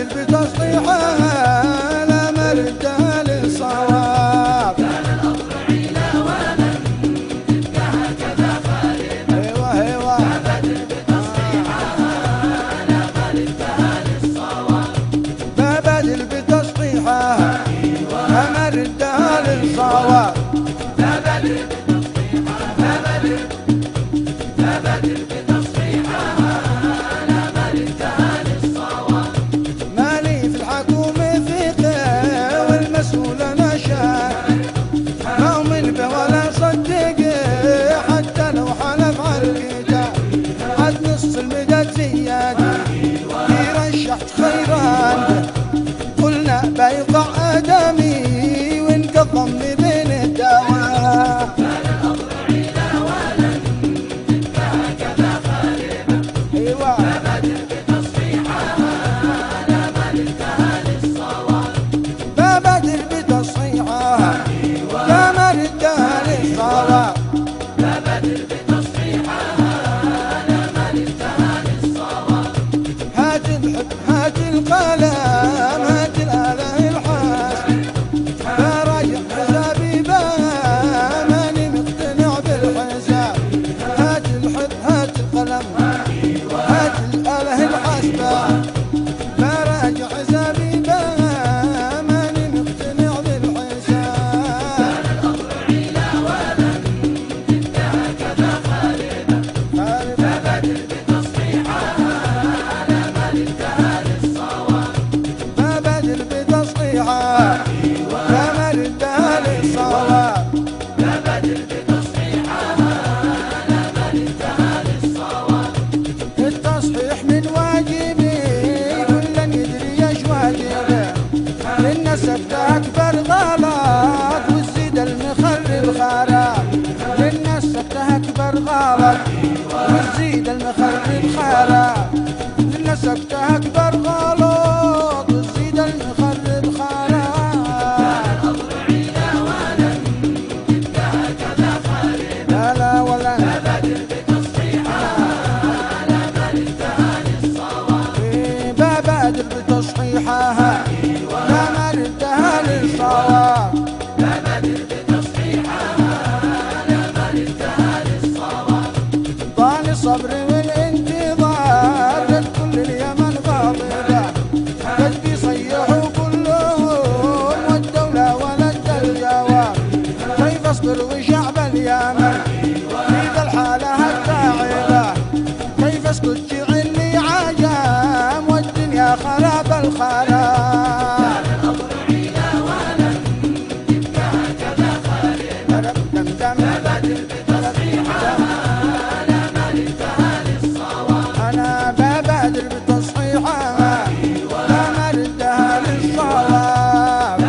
بدل بتصحيحها لا مرده للصواب. كان الأضلع لوانا تبقى هكذا خالبة. ايوه ايوه بدل بتصحيحها لا مردها للصواب. بدل بتصحيحها لا مرده للصواب. مالي في الحكومة ثقة والمسؤول أنا شاك، ما أؤمن به ولا صدقه حتى لو حلف على الكتاب. حد نص المدد زيادة رشحت خيران قلنا بيقع آدمي وانقضم بين الدواء. ايوه ببادر بتصحيحها يا مردها للصواب. هات الحب هات القلم هات الآلة الحاسب، براجع حسابي بها ماني مقتنع بالحساب. هات الحب هات القلم هات الآلة الحاسبة، براجع حسابي بها ماني مقتنع بالحساب. ببادر بتصحيحها لا مردها للصواب. التصحيح من واجبي كل يدري ايش واجبه، للناس اكبر غلط وتزيد المخرب خراب. للناس اكبر غلط وتزيد المخرب خراب. للناس اكبر غلط وتزيد المخرب خراب. لا لا ولا ببادر بتصحيحها لا مردها للصواب. طال صبري والانتظار للكل اليمن غاضبة، قلبي صيحوا كلهم والدولة ولد الجواب. كيف اصبر وشعب اليمن في ذا الحالة التاعبة، كيف اسكت جعلني عجام والدنيا خراب الخراب. أنا ببادر بتصحيحها لا مردها للصواب.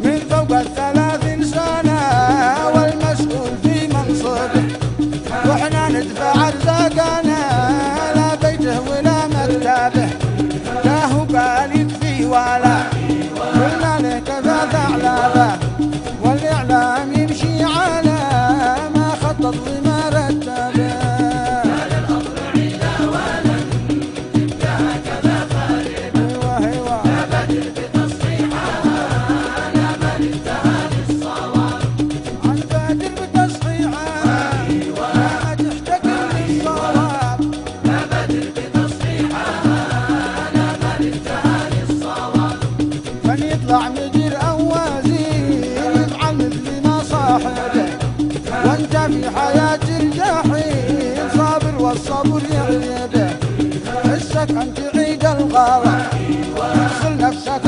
من فوق 30 سنة والمسؤول في منصبه، واحنا ندفع ارزاقنا لا بيته ولا مكتبه. لا هو قال يكفي ولا قلنا له كذا ثعلبه، والاعلام يمشي على ما خطط وما رتبه. ايوه ايوه عن بادر بتصحيحها لا تحتكر للصواب. من يطلع مدير او وزير يفعل مثل ما صاحبه، وانت في حياة الجحيم صابر والصبر يغلبه. حسك ان تعيد الغلط تدخل نفسك